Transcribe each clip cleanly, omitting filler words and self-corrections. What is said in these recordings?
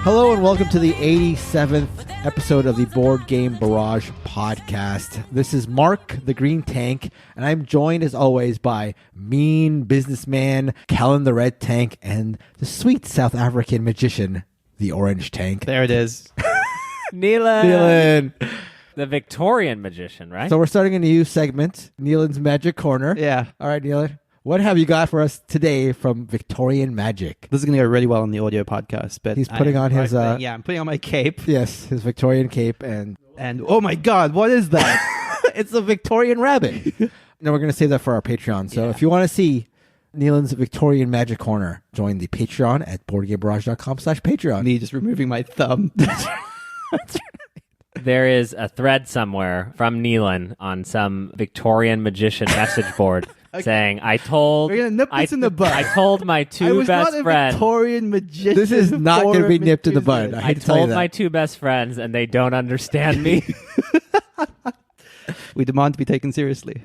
Hello and welcome to the 87th episode of the Board Game Barrage podcast. This is Mark, the Green Tank, and I'm joined as always by mean businessman, Callan the Red Tank, and the sweet South African magician, the Orange Tank. There it is. Neelan. The Victorian magician, right? So we're starting a new segment, Neelan's Magic Corner. Yeah. All right, Neelan. What have you got for us today from Victorian Magic? This is going to go really well on the audio podcast, but He's putting on his... I'm putting on my cape. Yes, his Victorian cape and... And oh my God, what is that? It's a Victorian rabbit. No, we're going to save that for our Patreon. So if you want to see Neelan's Victorian Magic Corner, join the Patreon at boardgamebarrage.com/Patreon. Me just removing my thumb. There is a thread somewhere from Neelan on some Victorian magician message board saying, We're gonna nip this in the bud. I told my I two was best not a friends. Victorian magician. This is not going to be nipped in the bud. I I hate to tell you told that. my two best friends, and they don't understand me. We demand to be taken seriously.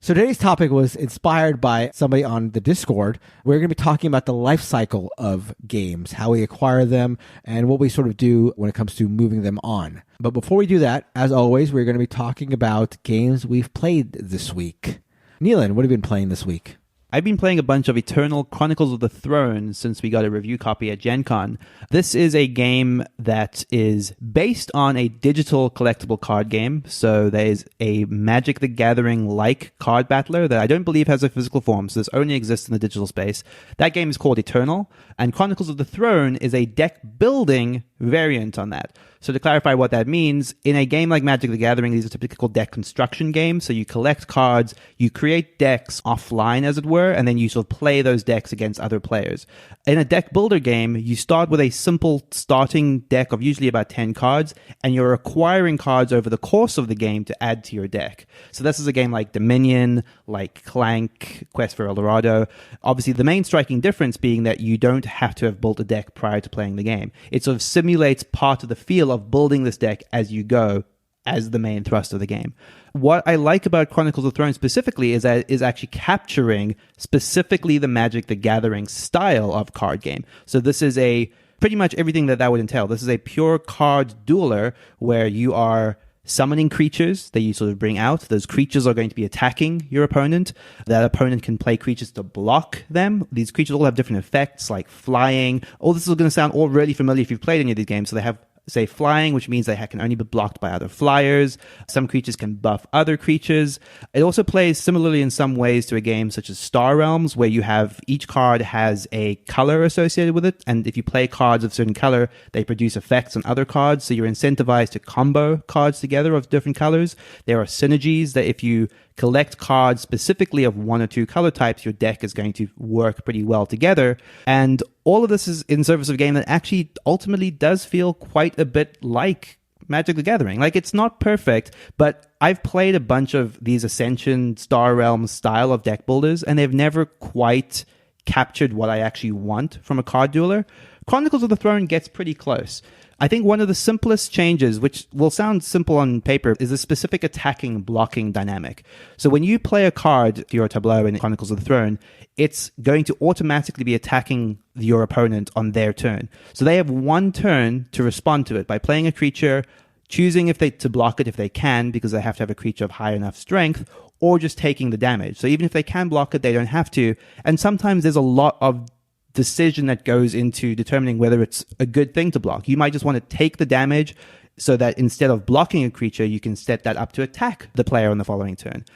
So today's topic was inspired by somebody on the Discord. We're going to be talking about the life cycle of games, how we acquire them, and what we sort of do when it comes to moving them on. But before we do that, as always, we're going to be talking about games we've played this week. Neelan, what have you been playing this week? I've been playing a bunch of Eternal Chronicles of the Throne since we got a review copy at Gen Con. This is a game that is based on a digital collectible card game. So there's a Magic the Gathering-like card battler that I don't believe has a physical form, so this only exists in the digital space. That game is called Eternal, and Chronicles of the Throne is a deck-building variant on that. So to clarify what that means, in a game like Magic the Gathering, these are typically called deck construction games. So you collect cards, you create decks offline, as it were, and then you sort of play those decks against other players. In a deck builder game, you start with a simple starting deck of usually about 10 cards, and you're acquiring cards over the course of the game to add to your deck. So this is a game like Dominion, like Clank, Quest for El Dorado. Obviously, the main striking difference being that you don't have to have built a deck prior to playing the game. It sort of simulates part of the feel of building this deck as you go as the main thrust of the game. What I like about Chronicles of the Throne specifically is that it is actually capturing specifically the Magic the Gathering style of card game. So this is a pretty much everything that would entail. This is a pure card dueler where you are summoning creatures that you sort of bring out. Those creatures are going to be attacking your opponent. That opponent can play creatures to block them. These creatures all have different effects like flying. All this is going to sound all really familiar if you've played any of these games. So they have, say, flying, which means they can only be blocked by other flyers. Some creatures can buff other creatures. It also plays similarly in some ways to a game such as Star Realms, where you have each card has a color associated with it, and if you play cards of a certain color, they produce effects on other cards, so you're incentivized to combo cards together of different colors. There are synergies that if you collect cards specifically of one or two color types, your deck is going to work pretty well together. And all of this is in service of a game that actually ultimately does feel quite a bit like Magic the Gathering. Like, it's not perfect, but I've played a bunch of these Ascension, Star Realms style of deck builders, and they've never quite captured what I actually want from a card dueler. Chronicles of the Throne gets pretty close. I think one of the simplest changes, which will sound simple on paper, is a specific attacking blocking dynamic. So when you play a card to your tableau in Chronicles of the Throne, it's going to automatically be attacking your opponent on their turn. So they have one turn to respond to it by playing a creature, choosing to block it if they can, because they have to have a creature of high enough strength, or just taking the damage. So even if they can block it, they don't have to. And sometimes there's a lot of decision that goes into determining whether it's a good thing to block. You might just want to take the damage so that instead of blocking a creature, you can set that up to attack the player on the following turn.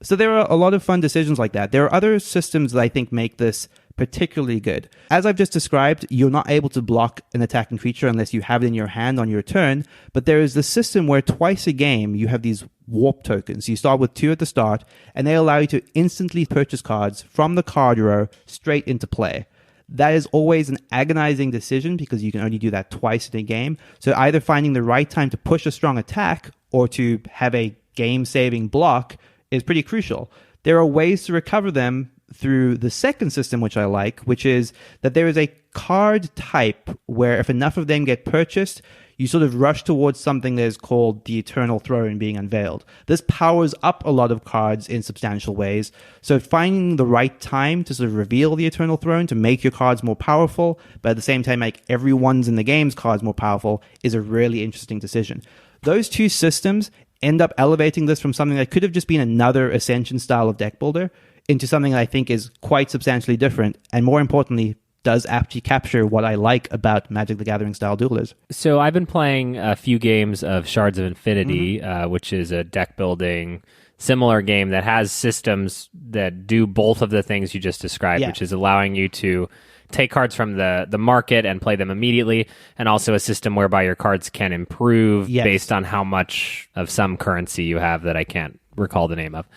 So there are a lot of fun decisions like that. There are other systems that I think make this particularly good. As I've just described, you're not able to block an attacking creature unless you have it in your hand on your turn, but there is this system where twice a game you have these warp tokens. You start with 2 at the start, and they allow you to instantly purchase cards from the card row straight into play. That is always an agonizing decision because you can only do that twice in a game. So either finding the right time to push a strong attack or to have a game-saving block is pretty crucial. There are ways to recover them through the second system, which I like, which is that there is a card type where if enough of them get purchased, you sort of rush towards something that is called the Eternal Throne being unveiled. This powers up a lot of cards in substantial ways. So finding the right time to sort of reveal the Eternal Throne, to make your cards more powerful, but at the same time make everyone's in the game's cards more powerful, is a really interesting decision. Those two systems end up elevating this from something that could have just been another Ascension style of deck builder into something that I think is quite substantially different, and more importantly, does actually capture what I like about Magic the Gathering style duelers. So I've been playing a few games of Shards of Infinity, which is a deck building similar game that has systems that do both of the things you just described, which is allowing you to take cards from the market and play them immediately, and also a system whereby your cards can improve based on how much of some currency you have that I can't recall the name of,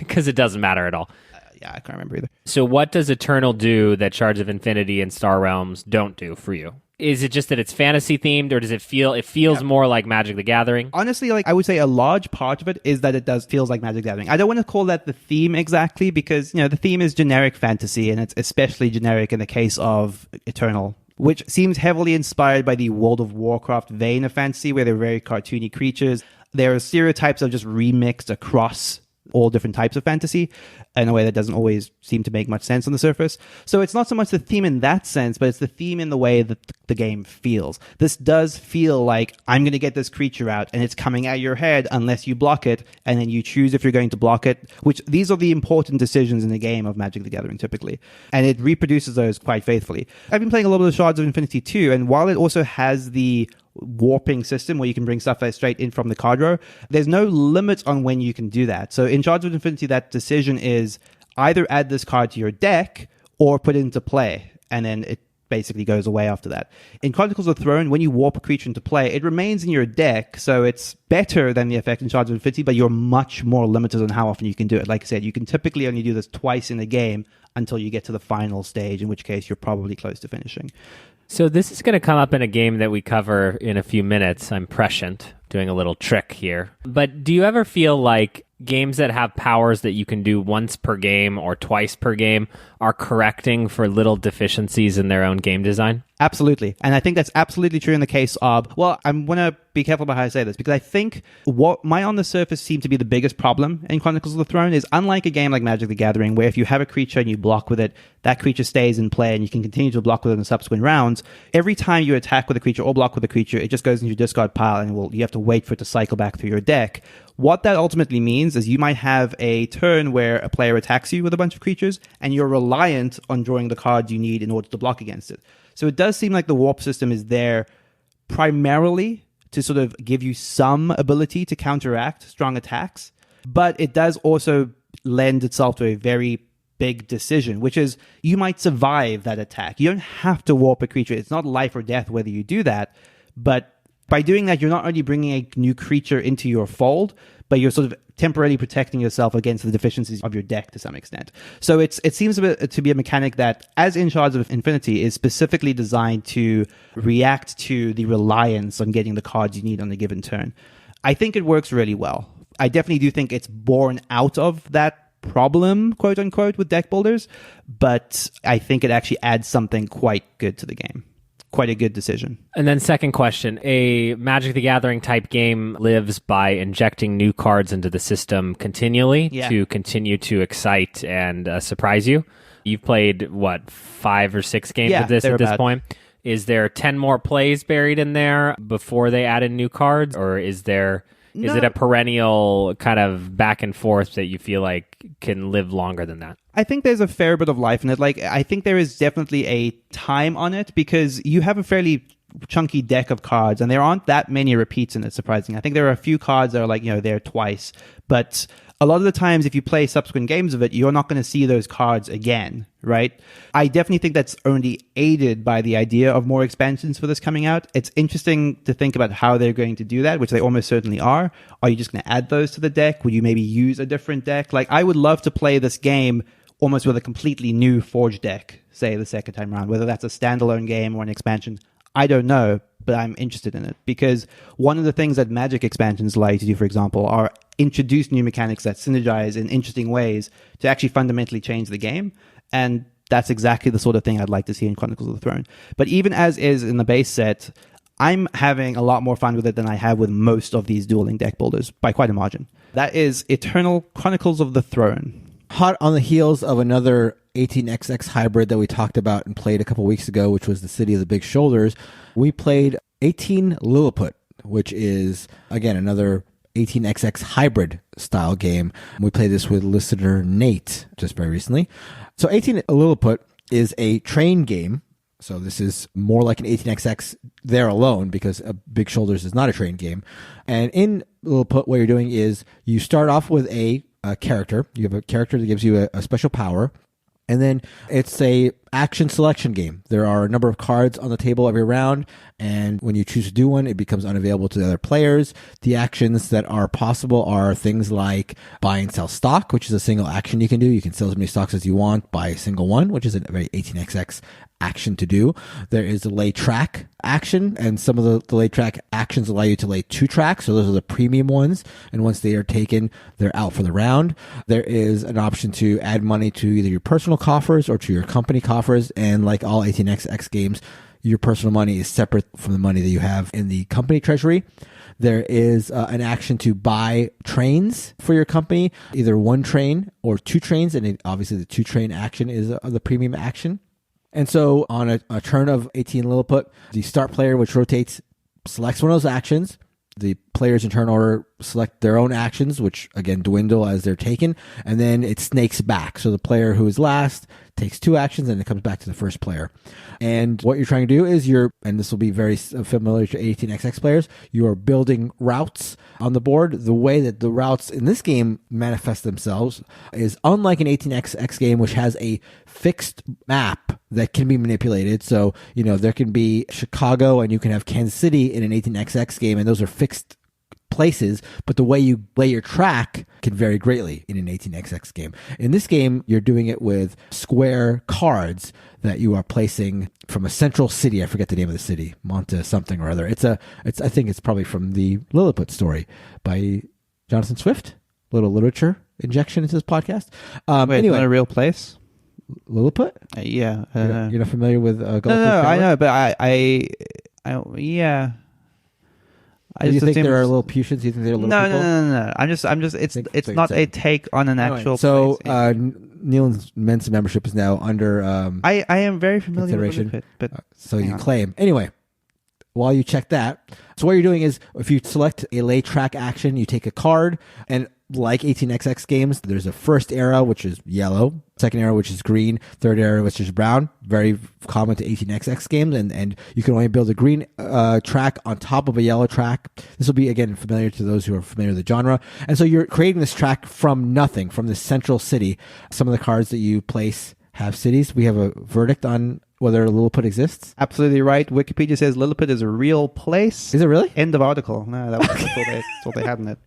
because it doesn't matter at all. Yeah, I can't remember either. So what does Eternal do that Shards of Infinity and Star Realms don't do for you? Is it just that it's fantasy themed, or does it feels more like Magic the Gathering? Honestly, I would say a large part of it is that it feels like Magic the Gathering. I don't want to call that the theme exactly, because, the theme is generic fantasy, and it's especially generic in the case of Eternal, which seems heavily inspired by the World of Warcraft vein of fantasy, where they're very cartoony creatures. There are stereotypes of just remixed across all different types of fantasy in a way that doesn't always seem to make much sense on the surface. So it's not so much the theme in that sense, but it's the theme in the way that the game feels. This does feel like, I'm going to get this creature out, and it's coming at your head unless you block it, and then you choose if you're going to block it, which these are the important decisions in the game of Magic the Gathering typically. And it reproduces those quite faithfully. I've been playing a little bit of Shards of Infinity too, and while it also has the warping system where you can bring stuff straight in from the card row, there's no limit on when you can do that. So in Shards of Infinity, that decision is either add this card to your deck or put it into play, and then it basically goes away after that. In Chronicles of the Throne, when you warp a creature into play, it remains in your deck, so it's better than the effect in Shards of Infinity, but you're much more limited on how often you can do it. Like I said, you can typically only do this twice in a game until you get to the final stage, in which case you're probably close to finishing. So this is going to come up in a game that we cover in a few minutes. I'm prescient, doing a little trick here. But do you ever feel like games that have powers that you can do once per game or twice per game are correcting for little deficiencies in their own game design? Absolutely. And I think that's absolutely true in the case of, well, I'm going to be careful about how I say this, because I think what might on the surface seem to be the biggest problem in Chronicles of the Throne is, unlike a game like Magic the Gathering, where if you have a creature and you block with it, that creature stays in play and you can continue to block with it in subsequent rounds. Every time you attack with a creature or block with a creature, it just goes into your discard pile, and you have to wait for it to cycle back through your deck. What that ultimately means is you might have a turn where a player attacks you with a bunch of creatures, and you're reliant on drawing the cards you need in order to block against it. So it does seem like the warp system is there primarily to sort of give you some ability to counteract strong attacks, but it does also lend itself to a very big decision, which is you might survive that attack. You don't have to warp a creature. It's not life or death whether you do that, but by doing that, you're not only bringing a new creature into your fold, but you're sort of temporarily protecting yourself against the deficiencies of your deck to some extent. So it seems to be a mechanic that, as in Shards of Infinity, is specifically designed to react to the reliance on getting the cards you need on a given turn. I think it works really well. I definitely do think it's born out of that problem, quote unquote, with deck builders, but I think it actually adds something quite good to the game. Quite a good decision. And then second question, a Magic the Gathering type game lives by injecting new cards into the system continually to continue to excite and surprise you. You've played, 5 or 6 games of this at this point? Is there 10 more plays buried in there before they add in new cards? Or is it a perennial kind of back and forth that you feel like can live longer than that? I think there's a fair bit of life in it. I think there is definitely a time on it, because you have a fairly chunky deck of cards, and there aren't that many repeats in it, surprisingly. I think there are a few cards that are there twice, but a lot of the times if you play subsequent games of it, you're not going to see those cards again, right? I definitely think that's only aided by the idea of more expansions for this coming out. It's interesting to think about how they're going to do that, which they almost certainly are. Are you just going to add those to the deck? Would you maybe use a different deck? I would love to play this game almost with a completely new Forge deck, say, the second time around. Whether that's a standalone game or an expansion, I don't know, but I'm interested in it. Because one of the things that Magic expansions allow you to do, for example, are introduce new mechanics that synergize in interesting ways to actually fundamentally change the game. And that's exactly the sort of thing I'd like to see in Chronicles of the Throne. But even as is in the base set, I'm having a lot more fun with it than I have with most of these dueling deck builders by quite a margin. That is Eternal Chronicles of the Throne. Hot on the heels of another 18XX hybrid that we talked about and played a couple weeks ago, which was the City of the Big Shoulders, we played 18 Lilliput, which is, again, another 18XX hybrid style game. We played this with listener Nate just very recently. So 18 Lilliput is a train game. So this is more like an 18XX there alone, because a Big Shoulders is not a train game. And in Lilliput, what you're doing is you start off with a character. You have a character that gives you a special power. And then it's a action selection game. There are a number of cards on the table every round, and when you choose to do one, it becomes unavailable to the other players. The actions that are possible are things like buy and sell stock, which is a single action you can do. You can sell as many stocks as you want, buy a single one, which is a very 18XX action to do. There is a lay track action, and some of the lay track actions allow you to lay 2 tracks. So those are the premium ones. And once they are taken, they're out for the round. There is an option to add money to either your personal coffers or to your company coffers. And like all 18XX games, your personal money is separate from the money that you have in the company treasury. There is an action to buy trains for your company, either 1 train or 2 trains. And obviously the 2 train action is the premium action. And so on a turn of 18 Lilliput, the start player, which rotates, selects one of those actions. The players in turn order select their own actions, which again dwindle as they're taken, and then it snakes back. So the player who is last takes 2 actions, and it comes back to the first player. And what you're trying to do is and this will be very familiar to 18XX players, you are building routes on the board. The way that the routes in this game manifest themselves is unlike an 18XX game, which has a fixed map that can be manipulated. So, there can be Chicago and you can have Kansas City in an 18XX game, and those are fixed places, but the way you lay your track can vary greatly in an 18XX game. In this game, you're doing it with square cards that you are placing from a central city. I forget the name of the city, Monte something or other. I think it's probably from the Lilliput story by Jonathan Swift. Little literature injection into this podcast. Wait, anyway, not a real place? Lilliput? Yeah. You're not familiar with Gulf No, I know, but yeah. Do you think there are Lilliputians? Do you think they're little people? No. I'm just. It's not a take on an actual. So, place. Neil's Mensa membership is now under. I am very familiar with Lilliput, but so you claim anyway. While you check that, so what you're doing is, if you select a lay track action, you take a card, and like 18XX games, there's a first arrow, which is yellow, second arrow, which is green, third arrow, which is brown. Very common to 18XX games, and you can only build a green track on top of a yellow track. This will be, again, familiar to those who are familiar with the genre. And so you're creating this track from nothing, from this central city. Some of the cards that you place have cities. We have a verdict on whether Lilliput exists. Absolutely right. Wikipedia says Lilliput is a real place. Is it really? End of article. No, that's what they had in it.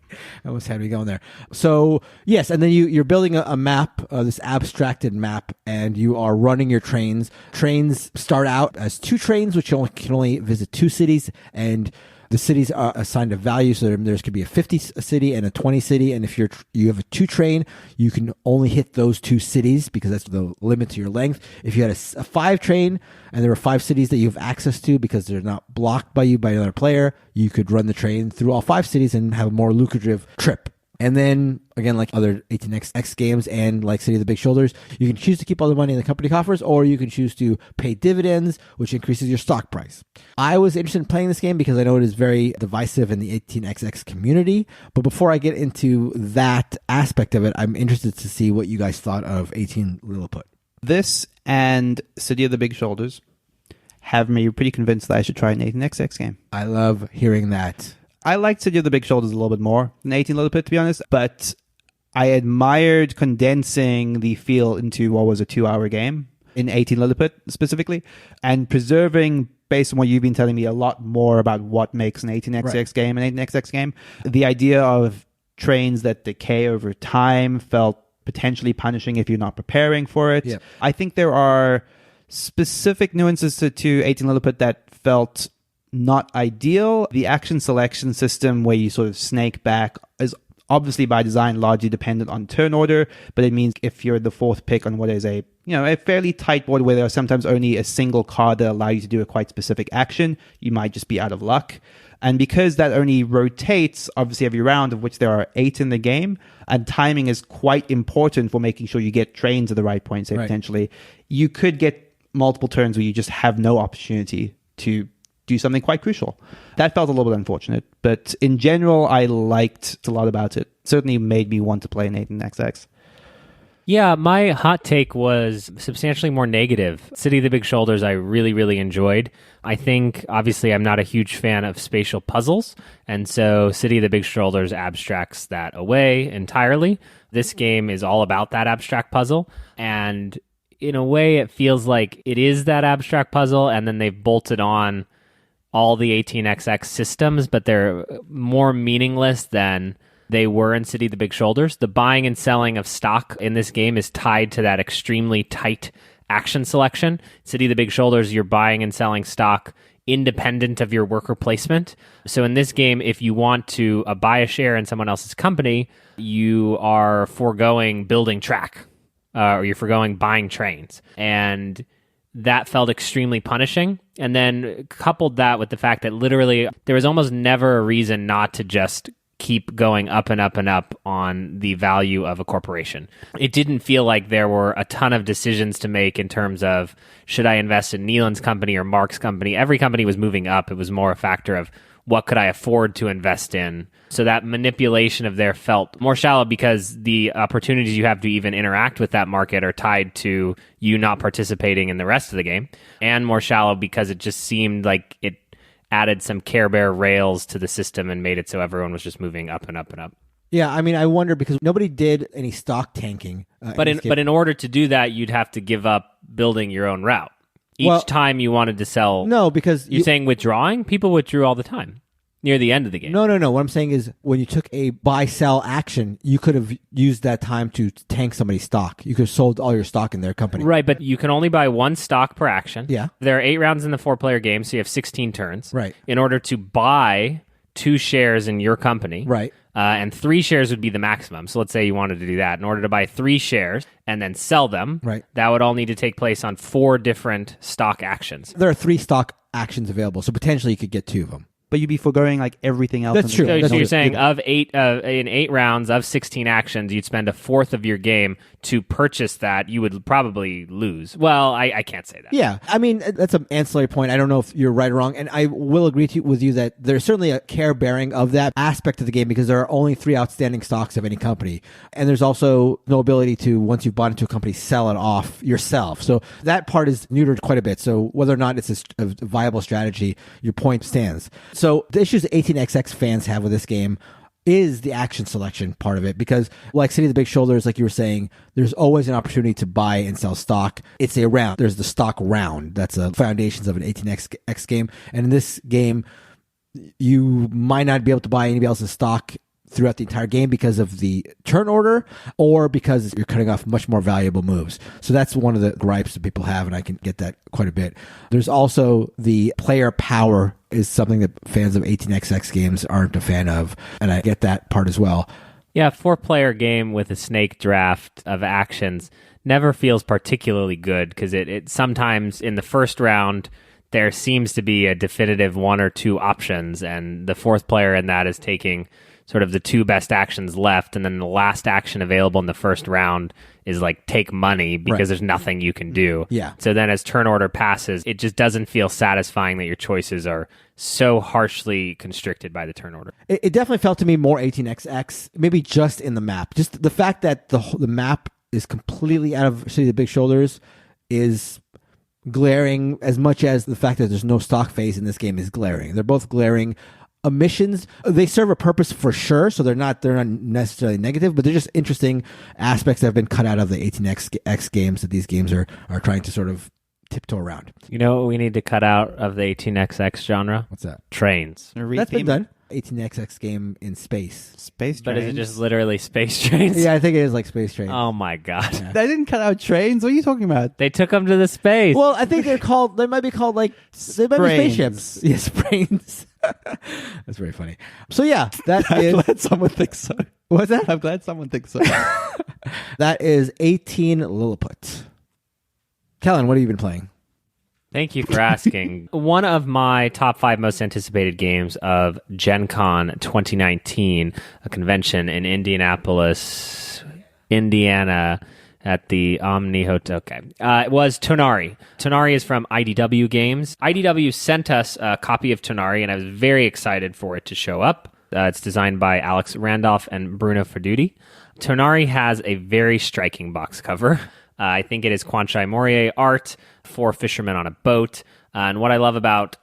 I almost had me going there. So, yes, and then you're building a map, this abstracted map, and you are running your trains. Trains start out as 2 trains, which you can only visit 2 cities, and the cities are assigned a value, so there's could be a 50 city and a 20 city, and if you have a 2 train, you can only hit those 2 cities because that's the limit to your length. If you had a 5 train and there were 5 cities that you have access to because they're not blocked by you by another player, you could run the train through all 5 cities and have a more lucrative trip. And then, again, like other 18XX games and like City of the Big Shoulders, you can choose to keep all the money in the company coffers, or you can choose to pay dividends, which increases your stock price. I was interested in playing this game because I know it is very divisive in the 18XX community. But before I get into that aspect of it, I'm interested to see what you guys thought of 18 Lilliput. This and City of the Big Shoulders have me pretty convinced that I should try an 18XX game. I love hearing that. I liked City of the Big Shoulders a little bit more than 18 Lilliput, to be honest, but I admired condensing the feel into what was a 2-hour game in 18 Lilliput specifically, and preserving, based on what you've been telling me, a lot more about what makes an 18XX game an 18XX game. The idea of trains that decay over time felt potentially punishing if you're not preparing for it. Yep. I think there are specific nuances to 18 Lilliput that felt not ideal. The action selection system where you sort of snake back is obviously by design largely dependent on turn order, but it means if you're the fourth pick on what is a fairly tight board where there are sometimes only a single card that allows you to do a quite specific action, you might just be out of luck. And because that only rotates, obviously, every round, of which there are 8 in the game, and timing is quite important for making sure you get trains at the right point, say, potentially, you could get multiple turns where you just have no opportunity to do something quite crucial. That felt a little bit unfortunate, but in general, I liked a lot about it. Certainly made me want to play an 18XX. Yeah, my hot take was substantially more negative. City of the Big Shoulders, I really, really enjoyed. I think, obviously, I'm not a huge fan of spatial puzzles, and so City of the Big Shoulders abstracts that away entirely. This game is all about that abstract puzzle, and in a way, it feels like it is that abstract puzzle, and then they've bolted on all the 18XX systems, but they're more meaningless than they were in City of the Big Shoulders. The buying and selling of stock in this game is tied to that extremely tight action selection. City of the Big Shoulders, you're buying and selling stock independent of your worker placement. So in this game, if you want to buy a share in someone else's company, you are foregoing building track, or you're foregoing buying trains. And that felt extremely punishing. And then coupled that with the fact that literally there was almost never a reason not to just keep going up and up and up on the value of a corporation. It didn't feel like there were a ton of decisions to make in terms of, should I invest in Nealon's company or Mark's company? Every company was moving up. It was more a factor of, what could I afford to invest in? So that manipulation of there felt more shallow because the opportunities you have to even interact with that market are tied to you not participating in the rest of the game, and more shallow because it just seemed like it added some Care Bear rails to the system and made it so everyone was just moving up and up and up. Yeah, I mean, I wonder because nobody did any stock tanking. But in order to do that, you'd have to give up building your own route. Each time you wanted to sell... No, because... You're saying withdrawing? People withdrew all the time near the end of the game. No. What I'm saying is when you took a buy-sell action, you could have used that time to tank somebody's stock. You could have sold all your stock in their company. Right, but you can only buy one stock per action. Yeah. There are 8 rounds in the 4-player game, so you have 16 turns. Right. In order to buy 2 shares in your company. Right. And 3 shares would be the maximum. So let's say you wanted to do that. In order to buy 3 shares and then sell them, right, that would all need to take place on 4 different stock actions. There are 3 stock actions available, so potentially you could get 2 of them. But you'd be foregoing like everything else. That's true. So you're saying in 8 rounds of 16 actions, you'd spend a fourth of your game to purchase that. You would probably lose. Well, I can't say that. Yeah, I mean that's an ancillary point. I don't know if you're right or wrong, and I will agree with you that there's certainly a care bearing of that aspect of the game because there are only 3 outstanding stocks of any company, and there's also no ability to, once you've bought into a company, sell it off yourself. So that part is neutered quite a bit. So whether or not it's a viable strategy, your point stands. So the issues that 18XX fans have with this game is the action selection part of it, because like City of the Big Shoulders, like you were saying, there's always an opportunity to buy and sell stock. It's a round. There's the stock round. That's the foundations of an 18XX game. And in this game, you might not be able to buy anybody else's stock throughout the entire game because of the turn order or because you're cutting off much more valuable moves. So that's one of the gripes that people have, and I can get that quite a bit. There's also the player power is something that fans of 18XX games aren't a fan of, and I get that part as well. Yeah, 4-player game with a snake draft of actions never feels particularly good because it sometimes in the first round there seems to be a definitive 1 or 2 options, and the 4th player in that is taking sort of the 2 best actions left, and then the last action available in the first round is like take money because there's nothing you can do. Yeah. So then as turn order passes, it just doesn't feel satisfying that your choices are so harshly constricted by the turn order. It definitely felt to me more 18XX, maybe just in the map. Just the fact that the map is completely out of City of the Big Shoulders is glaring, as much as the fact that there's no stock phase in this game is glaring. They're both glaring. Omissions, they serve a purpose for sure, so they're not necessarily negative, but they're just interesting aspects that have been cut out of the 18XX games that these games are trying to sort of tiptoe around. You know what we need to cut out of the 18XX genre? What's that? Trains. That's been done. 18XX game in space. Space trains? But is it just literally space trains? Yeah, I think it is like space trains. Oh my god. Yeah. They didn't cut out trains. What are you talking about? They took them to the space. Well, I think they might be called like, they might be spaceships. Yes, brains. That's very funny. So yeah, I'm glad someone thinks so. What's that? I'm glad someone thinks so. That is 18 Lilliput. Kellen, what have you been playing? Thank you for asking. One of my top 5 most anticipated games of Gen Con 2019, a convention in Indianapolis, Indiana, at the Omni Hotel. Okay. It was Tonari. Tonari is from IDW Games. IDW sent us a copy of Tonari, and I was very excited for it to show up. It's designed by Alex Randolph and Bruno Ferduti. Tonari has a very striking box cover. I think it is Kwanchai Morier art for fishermen on a boat. And what I love about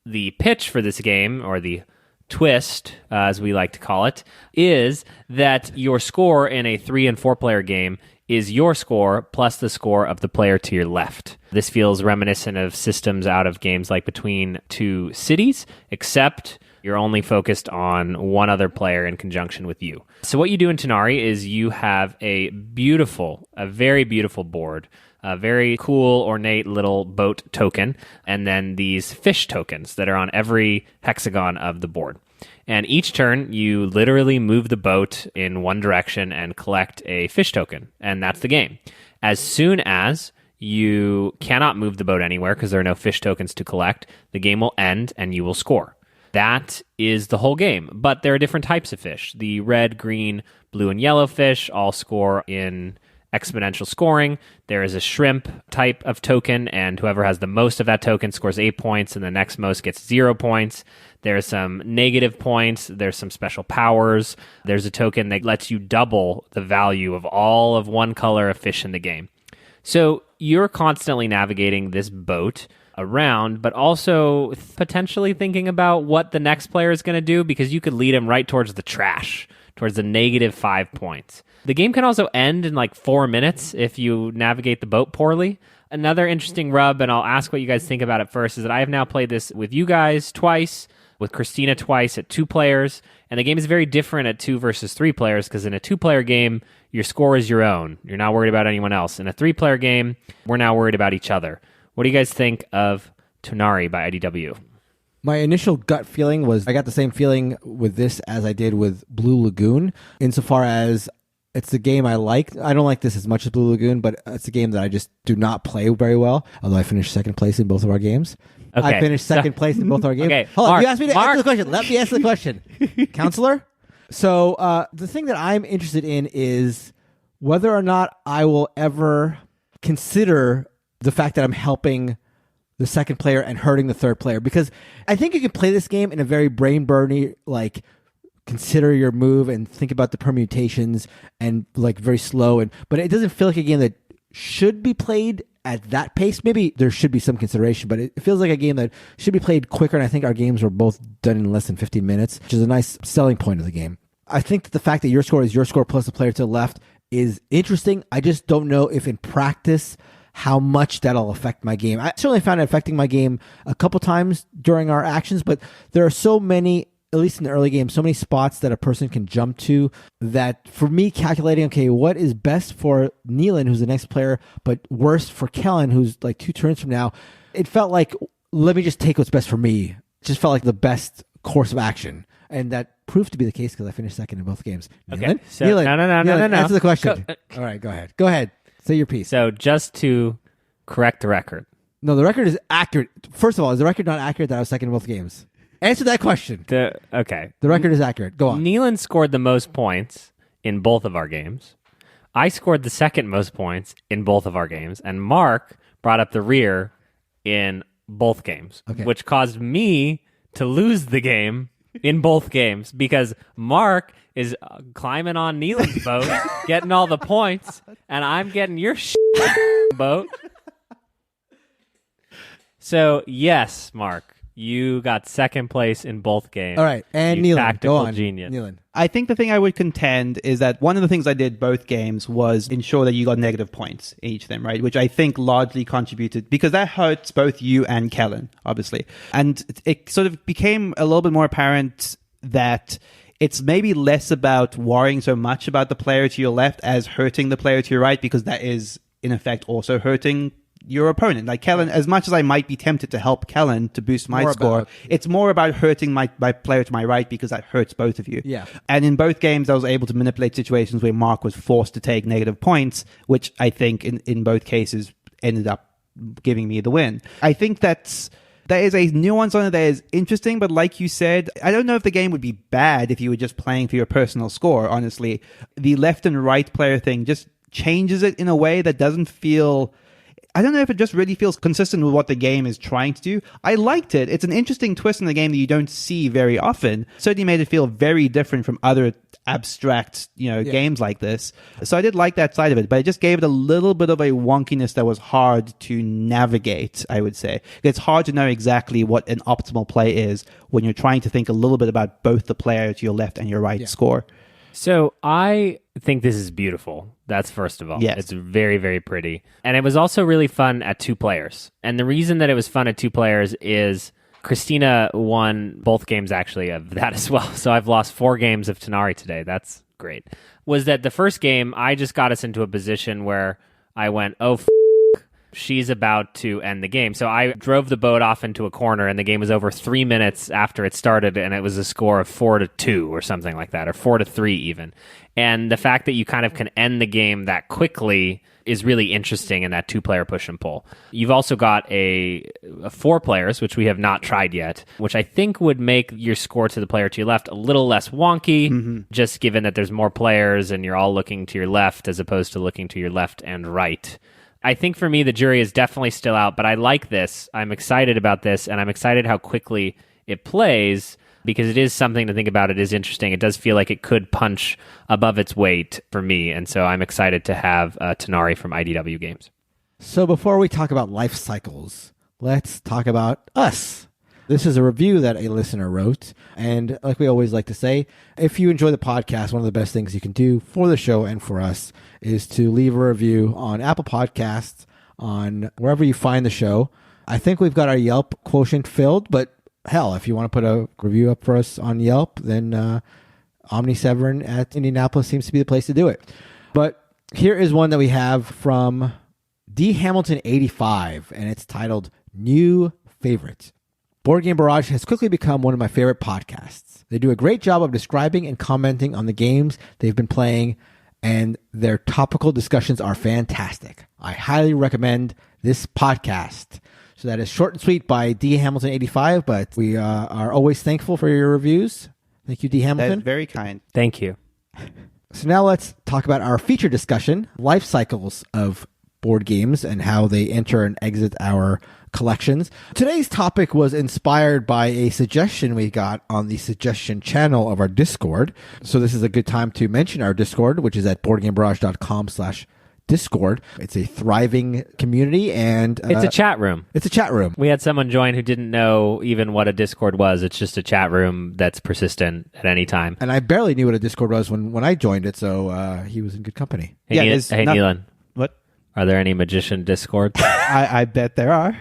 the pitch for this game, or the twist, as we like to call it, is that your score in a 3 and 4 player game is your score plus the score of the player to your left. This feels reminiscent of systems out of games like Between Two Cities, except you're only focused on one other player in conjunction with you. So what you do in Tonari is you have a very beautiful board, a very cool, ornate little boat token, and then these fish tokens that are on every hexagon of the board. And each turn, you literally move the boat in one direction and collect a fish token, and that's the game. As soon as you cannot move the boat anywhere because there are no fish tokens to collect, the game will end and you will score. That is the whole game, but there are different types of fish. The red, green, blue, and yellow fish all score in exponential scoring. There is a shrimp type of token, and whoever has the most of that token scores 8 points, and the next most gets 0 points. There's some negative points. There's some special powers. There's a token that lets you double the value of all of one color of fish in the game. So you're constantly navigating this boat around, but also potentially thinking about what the next player is going to do, because you could lead him right towards the trash, towards the negative 5 points. The game can also end in like 4 minutes if you navigate the boat poorly. Another interesting rub, and I'll ask what you guys think about it first, is that I have now played this with you guys twice, with Christina twice at 2 players, and the game is very different at 2 versus 3 players, because in a 2-player game, your score is your own. You're not worried about anyone else. In a 3-player game, we're now worried about each other. What do you guys think of Tonari by IDW? My initial gut feeling was I got the same feeling with this as I did with Blue Lagoon, insofar as it's the game I like. I don't like this as much as Blue Lagoon, but it's a game that I just do not play very well, although I finished second place in both of our games. Okay. I finished second place in both our games. Okay, Hold on, Mark, you asked me to answer the question. Let me answer the question. Counselor? So the thing that I'm interested in is whether or not I will ever consider the fact that I'm helping the second player and hurting the third player, because I think you can play this game in a very brain-burny, like, consider your move and think about the permutations and like very slow, but it doesn't feel like a game that should be played at that pace. Maybe there should be some consideration, but it feels like a game that should be played quicker, and I think our games were both done in less than 15 minutes, which is a nice selling point of the game. I think that the fact that your score is your score plus the player to the left is interesting. I just don't know if in practice how much that'll affect my game. I certainly found it affecting my game a couple times during our actions, but there are so many, at least in the early game, so many spots that a person can jump to that for me calculating, okay, what is best for Neelan, who's the next player, but worst for Kellen, who's like 2 turns from now, it felt like, let me just take what's best for me. It just felt like the best course of action. And that proved to be the case because I finished second in both games. Okay. Neelan? So, Neelan, no. answer the question. All right, go ahead. Go ahead. Say your piece. So just to correct the record. No, the record is accurate. First of all, is the record not accurate that I was second in both games? Answer that question. Okay. The record is accurate. Go on. Neelan scored the most points in both of our games. I scored the second most points in both of our games. And Mark brought up the rear in both games, which caused me to lose the game in both games because Mark is climbing on Neelan's boat, getting all the points, and I'm getting your boat. So, yes, Mark, you got second place in both games. All right, and you Neelan, tactical go on. Genius. Neelan. I think the thing I would contend is that one of the things I did both games was ensure that you got negative points in each of them, right? Which I think largely contributed, because that hurts both you and Kellen, obviously. And it sort of became a little bit more apparent that it's maybe less about worrying so much about the player to your left as hurting the player to your right, because that is, in effect, also hurting your opponent. Like Kellen, as much as I might be tempted to help Kellen to boost my score, it's more about hurting my player to my right, because that hurts both of you. Yeah. And in both games, I was able to manipulate situations where Mark was forced to take negative points, which I think in both cases ended up giving me the win. I think there is a nuance on it that is interesting, but like you said, I don't know if the game would be bad if you were just playing for your personal score, honestly. The left and right player thing just changes it in a way that doesn't feel... I don't know if it just really feels consistent with what the game is trying to do. I liked it. It's an interesting twist in the game that you don't see very often. Certainly made it feel very different from other abstract, games like this. So I did like that side of it, but it just gave it a little bit of a wonkiness that was hard to navigate, I would say. It's hard to know exactly what an optimal play is when you're trying to think a little bit about both the player to your left and your right score. So I think this is beautiful. That's first of all. Yes. It's very, very pretty. And it was also really fun at 2 players. And the reason that it was fun at 2 players is Christina won both games actually of that as well. So I've lost 4 games of Tonari today. That's great. Was that the first game, I just got us into a position where I went, she's about to end the game. So I drove the boat off into a corner, and the game was over 3 minutes after it started, and it was a score of 4-2 or something like that, or 4-3 even. And the fact that you kind of can end the game that quickly is really interesting in that 2-player push and pull. You've also got a 4 players, which we have not tried yet, which I think would make your score to the player to your left a little less wonky, just given that there's more players and you're all looking to your left as opposed to looking to your left and right. I think for me, the jury is definitely still out, but I like this. I'm excited about this, and I'm excited how quickly it plays, because it is something to think about. It is interesting. It does feel like it could punch above its weight for me, and so I'm excited to have Tonari from IDW Games. So before we talk about life cycles, let's talk about us. This is a review that a listener wrote, and like we always like to say, if you enjoy the podcast, one of the best things you can do for the show and for us is to leave a review on Apple Podcasts, on wherever you find the show. I think we've got our Yelp quotient filled, but hell, if you want to put a review up for us on Yelp, then Omniseverin at Indianapolis seems to be the place to do it. But here is one that we have from D. Hamilton 85, and it's titled New Favorite. Board Game Barrage has quickly become one of my favorite podcasts. They do a great job of describing and commenting on the games they've been playing, and their topical discussions are fantastic. I highly recommend this podcast. So that is short and sweet by D. Hamilton 85, but we are always thankful for your reviews. Thank you, D. Hamilton. That's very kind. Thank you. So now let's talk about our feature discussion, life cycles of board games and how they enter and exit our collections. Today's topic was inspired by a suggestion we got on the suggestion channel of our Discord. So this is a good time to mention our Discord, which is at boardgamebarrage.com/Discord. It's a thriving community, and It's a chat room. It's a chat room. We had someone join who didn't know even what a Discord was. It's just a chat room that's persistent at any time. And I barely knew what a Discord was when I joined it, so he was in good company. Hey, Neelan. What? Are there any magician Discords? I bet there are.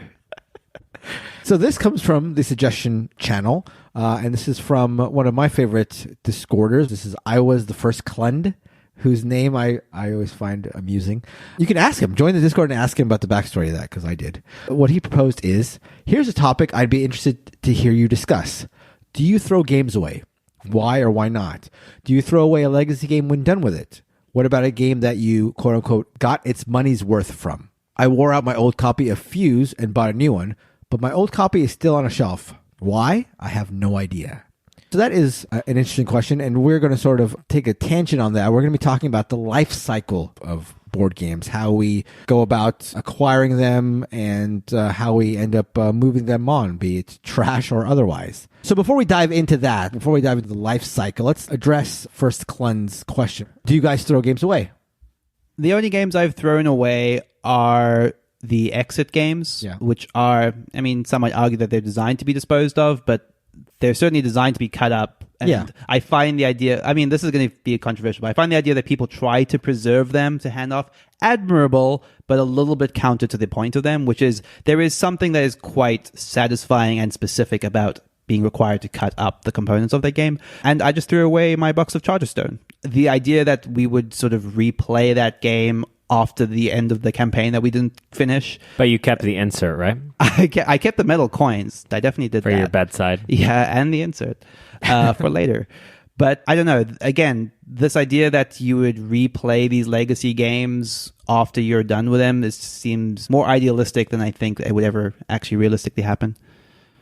So this comes from the suggestion channel, and this is from one of my favorite Discorders. This is I Was the First Klund, whose name I always find amusing. You can ask him. Join the Discord and ask him about the backstory of that, because I did. What he proposed is, here's a topic I'd be interested to hear you discuss. Do you throw games away? Why or why not? Do you throw away a legacy game when done with it? What about a game that you, quote unquote, got its money's worth from? I wore out my old copy of Fuse and bought a new one, but my old copy is still on a shelf. Why? I have no idea. So that is an interesting question, and we're going to sort of take a tangent on that. We're going to be talking about the life cycle of board games, how we go about acquiring them, and how we end up moving them on, be it trash or otherwise. So before we dive into that, before we dive into the life cycle, let's address First Klund's question. Do you guys throw games away? The only games I've thrown away are the exit games, which are, I mean, some might argue that they're designed to be disposed of, but they're certainly designed to be cut up. And I find the idea, I mean, this is going to be controversial, but I find the idea that people try to preserve them to hand off admirable, but a little bit counter to the point of them, which is there is something that is quite satisfying and specific about being required to cut up the components of the game. And I just threw away my box of Charterstone. The idea that we would sort of replay that game after the end of the campaign that we didn't finish. But you kept the insert, right? I kept the metal coins. I definitely did for that. your bedside. Yeah, and the insert for later. But I don't know. Again, this idea that you would replay these legacy games after you're done with them, seems more idealistic than I think it would ever actually realistically happen.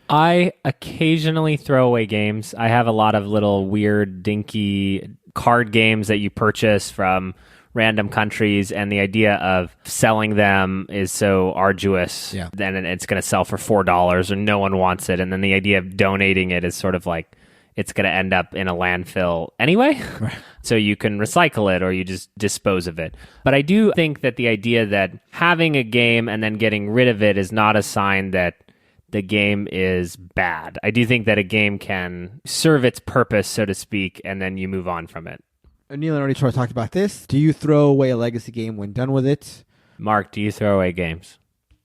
I occasionally throw away games. I have a lot of little weird, dinky card games that you purchase from random countries, and the idea of selling them is so arduous. Yeah. Then it's going to sell for $4 or no one wants it. And then the idea of donating it is sort of like it's going to end up in a landfill anyway. Right. So you can recycle it or you just dispose of it. But I do think that the idea that having a game and then getting rid of it is not a sign that the game is bad. I do think that a game can serve its purpose, so to speak, and then you move on from it. Neil already sort of talked about this. Do you throw away a legacy game when done with it? Mark, do you throw away games?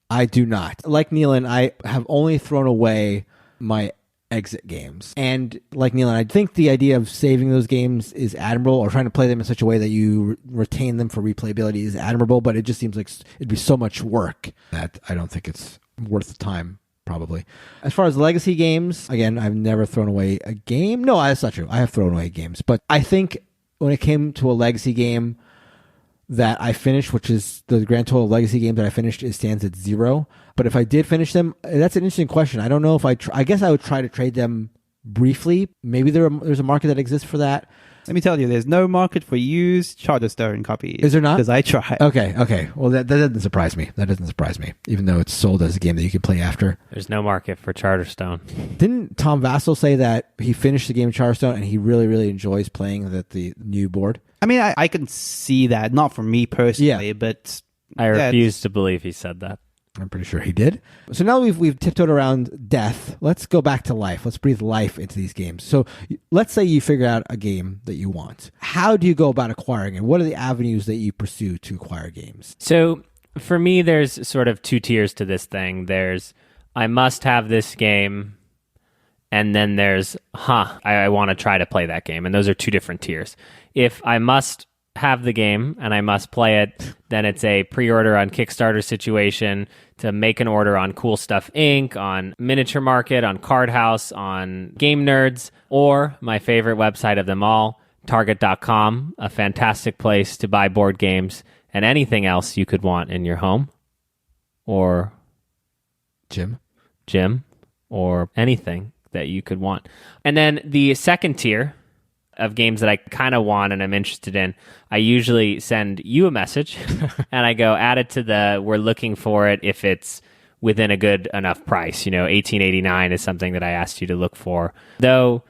I do not. Like Neelan, I have only thrown away my exit games. And like Neelan, I think the idea of saving those games is admirable, or trying to play them in such a way that you retain them for replayability is admirable, but it just seems like it'd be so much work that I don't think it's worth the time, probably. As far as legacy games, again, I've never thrown away a game. No, that's not true. I have thrown away games. But I think when it came to a legacy game that I finished, which is the grand total of legacy games that I finished, it stands at 0. But if I did finish them, that's an interesting question. I don't know if I guess I would try to trade them briefly. Maybe there's a market that exists for that. Let me tell you, there's no market for used Charterstone copies. Is there not? Because I tried. Okay. Well, that doesn't surprise me. Even though it's sold as a game that you can play after. There's no market for Charterstone. Didn't Tom Vassell say that he finished the game of Charterstone and he really, really enjoys playing the new board? I mean, I can see that. Not for me personally, but I refuse to believe he said that. I'm pretty sure he did. So now we've tiptoed around death. Let's go back to life. Let's breathe life into these games. So let's say you figure out a game that you want. How do you go about acquiring it? What are the avenues that you pursue to acquire games? So for me, there's sort of 2 tiers to this thing. There's, I must have this game. And then there's, I want to try to play that game. And those are 2 different tiers. If I must have the game and I must play it, then it's a pre-order on Kickstarter situation to make an order on Cool Stuff Inc., on Miniature Market, on Card House, on Game Nerds, or my favorite website of them all, Target.com, a fantastic place to buy board games and anything else you could want in your home. Or gym, or anything that you could want. And then the second tier of games that I kind of want and I'm interested in, I usually send you a message and I go, add it to we're looking for it if it's within a good enough price. $18.89 is something that I asked you to look for. Though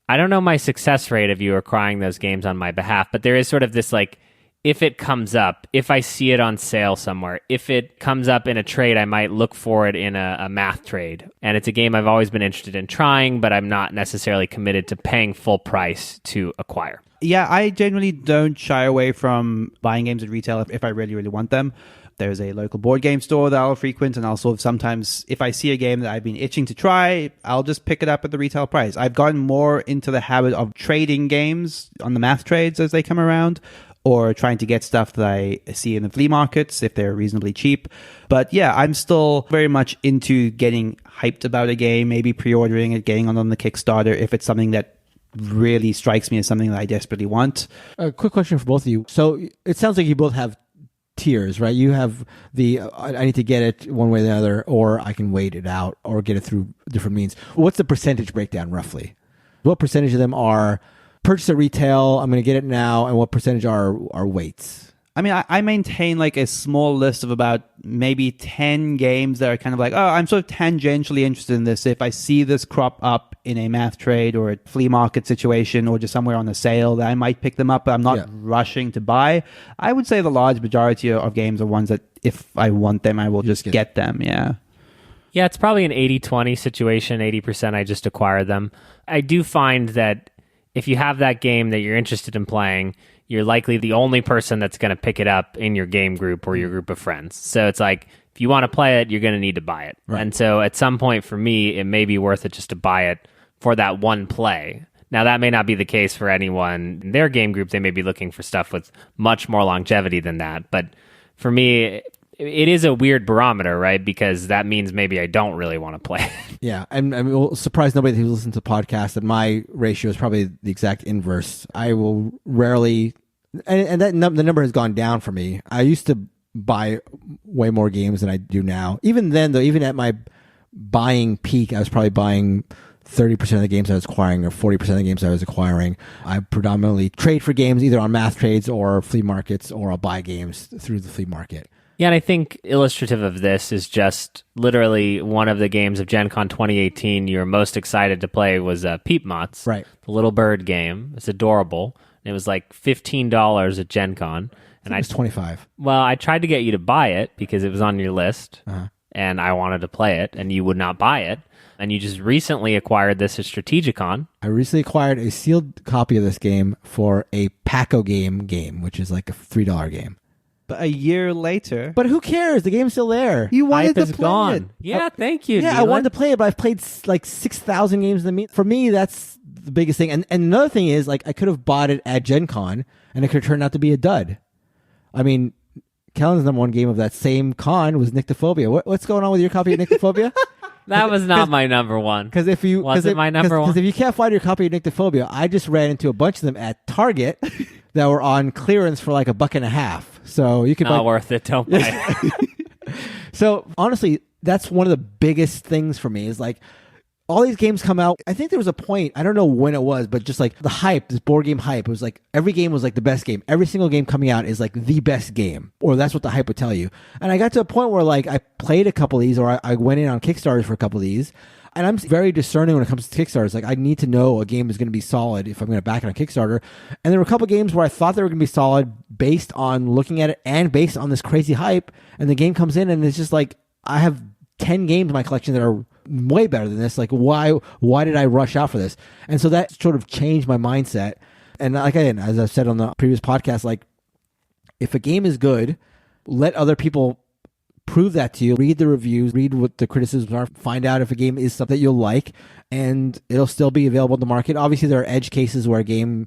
I don't know my success rate of you acquiring those games on my behalf, but there is sort of this if it comes up, if I see it on sale somewhere, if it comes up in a trade, I might look for it in a math trade. And it's a game I've always been interested in trying, but I'm not necessarily committed to paying full price to acquire. Yeah, I generally don't shy away from buying games at retail if I really, really want them. There's a local board game store that I'll frequent, and I'll sort of sometimes, if I see a game that I've been itching to try, I'll just pick it up at the retail price. I've gotten more into the habit of trading games on the math trades as they come around, or trying to get stuff that I see in the flea markets if they're reasonably cheap. But yeah, I'm still very much into getting hyped about a game, maybe pre-ordering it, getting on the Kickstarter if it's something that really strikes me as something that I desperately want. A quick question for both of you. So it sounds like you both have tiers, right? You have I need to get it one way or the other, or I can wait it out or get it through different means. What's the percentage breakdown roughly? What percentage of them are purchase at retail, I'm going to get it now, and what percentage are weights? I mean, I maintain a small list of about maybe 10 games that are kind of I'm sort of tangentially interested in this. If I see this crop up in a math trade or a flea market situation or just somewhere on a sale, that I might pick them up, but I'm not rushing to buy. I would say the large majority of games are ones that if I want them, I will just get them, yeah. Yeah, it's probably an 80-20 situation. 80% I just acquire them. I do find that if you have that game that you're interested in playing, you're likely the only person that's going to pick it up in your game group or your group of friends. So it's if you want to play it, you're going to need to buy it. Right. And so at some point for me, it may be worth it just to buy it for that one play. Now, that may not be the case for anyone in their game group. They may be looking for stuff with much more longevity than that. But for me, it is a weird barometer, right? Because that means maybe I don't really want to play. Yeah, and it will surprise nobody who listens to the podcast that my ratio is probably the exact inverse. I will rarely, and the number has gone down for me. I used to buy way more games than I do now. Even then, though, even at my buying peak, I was probably buying 30% of the games I was acquiring or 40% of the games I was acquiring. I predominantly trade for games either on math trades or flea markets, or I'll buy games through the flea market. Yeah, and I think illustrative of this is just literally one of the games of Gen Con 2018 you were most excited to play was Piepmatz, right? The little bird game. It's adorable. It was like $15 at Gen Con. And it was 25. Well, I tried to get you to buy it because it was on your list, and I wanted to play it, and you would not buy it. And you just recently acquired this at Strategicon. I recently acquired a sealed copy of this game for a Paco game, which is like a $3 game. But a year later... But who cares? The game's still there. You wanted to play gone. it. Yeah, thank you, Yeah, Neelan. I wanted to play it, but I've played like 6,000 games in the For me, that's the biggest thing. And another thing is, like, I could have bought it at Gen Con, and it could have turned out to be a dud. I mean, Kellen's number one game of that same con was Nyctophobia. What's going on with your copy of Nyctophobia? That was not my number one. Because if you was it my number one? Because if you can't find your copy of Nyctophobia, I just ran into a bunch of them at Target that were on clearance for like $1.50. So you can not worth it. Don't buy it. So honestly, that's one of the biggest things for me is like all these games come out. I think there was a point, I don't know when it was, but just like the hype, this board game hype, it was like every game was like the best game. Every single game coming out is like the best game, or that's what the hype would tell you. And I got to a point where like I played a couple of these, or I went in on Kickstarters for a couple of these. And I'm very discerning when it comes to Kickstarters. Like, I need to know a game is going to be solid if I'm going to back it on Kickstarter. And there were a couple games where I thought they were going to be solid based on looking at it and based on this crazy hype. And the game comes in and it's just like, I have 10 games in my collection that are way better than this. Like, why did I rush out for this? And so that sort of changed my mindset. And like as I've said on the previous podcast, like, if a game is good, let other people prove that to you. Read the reviews, read what the criticisms are, find out if a game is something that you'll like, and it'll still be available in the market. Obviously, there are edge cases where a game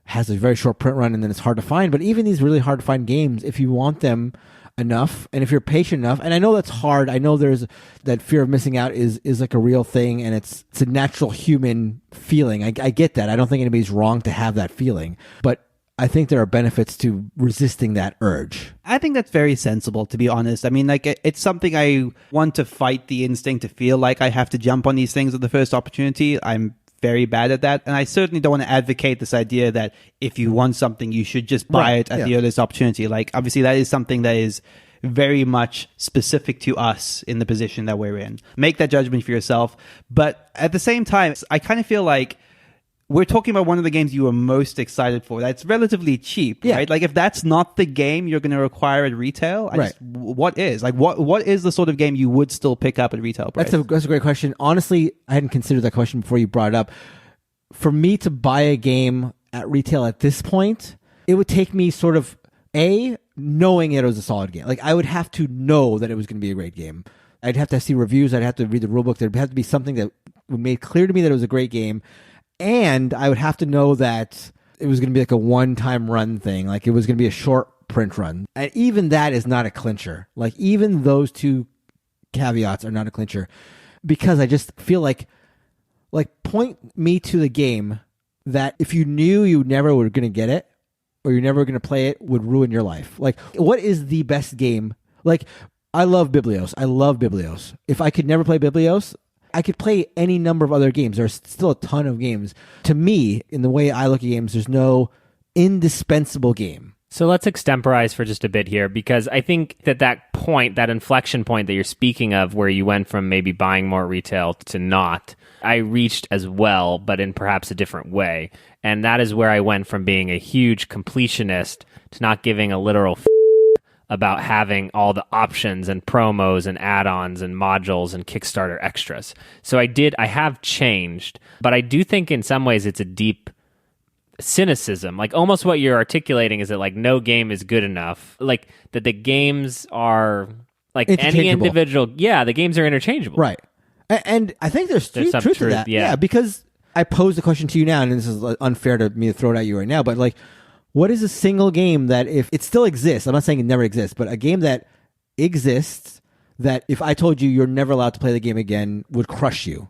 has a very short print run and then it's hard to find, but even these really hard to find games, if you want them enough, and if you're patient enough, and I know that's hard, I know there's that fear of missing out is like a real thing, and it's a natural human feeling. I get that. I don't think anybody's wrong to have that feeling, but I think there are benefits to resisting that urge. I think that's very sensible, to be honest. I mean, like, it's something I want to fight the instinct to feel like I have to jump on these things at the first opportunity. I'm very bad at that. And I certainly don't want to advocate this idea that if you want something, you should just buy it at the earliest opportunity. Like, obviously, that is something that is very much specific to us in the position that we're in. Make that judgment for yourself. But at the same time, I kind of feel like we're talking about one of the games you were most excited for. That's relatively cheap, right? Like, if that's not the game you're going to acquire at retail, what is? Like, what is the sort of game you would still pick up at retail price? That's a great question. Honestly, I hadn't considered that question before you brought it up. For me to buy a game at retail at this point, it would take me sort of, knowing it was a solid game. Like, I would have to know that it was going to be a great game. I'd have to see reviews. I'd have to read the rulebook. There'd have to be something that made clear to me that it was a great game. And I would have to know that it was going to be like a one-time run thing. Like, it was going to be a short print run. And even that is not a clincher. Like, even those two caveats are not a clincher. Because I just feel like point me to the game that if you knew you never were going to get it, or you're never going to play it, would ruin your life. Like, what is the best game? Like, I love Biblios. If I could never play Biblios, I could play any number of other games. There's still a ton of games. To me, in the way I look at games, there's no indispensable game. So let's extemporize for just a bit here, because I think that point, that inflection point that you're speaking of, where you went from maybe buying more retail to not, I reached as well, but in perhaps a different way. And that is where I went from being a huge completionist to not giving a literal about having all the options and promos and add-ons and modules and Kickstarter extras. So I have changed, but I do think in some ways it's a deep cynicism. Like, almost what you're articulating is that, like, no game is good enough. Like, that the games are, like, any individual, the games are interchangeable. Right. And I think there's truth to that. Yeah, because I pose the question to you now, and this is unfair to me to throw it at you right now, but like, what is a single game that if it still exists, I'm not saying it never exists, but a game that exists that if I told you you're never allowed to play the game again would crush you?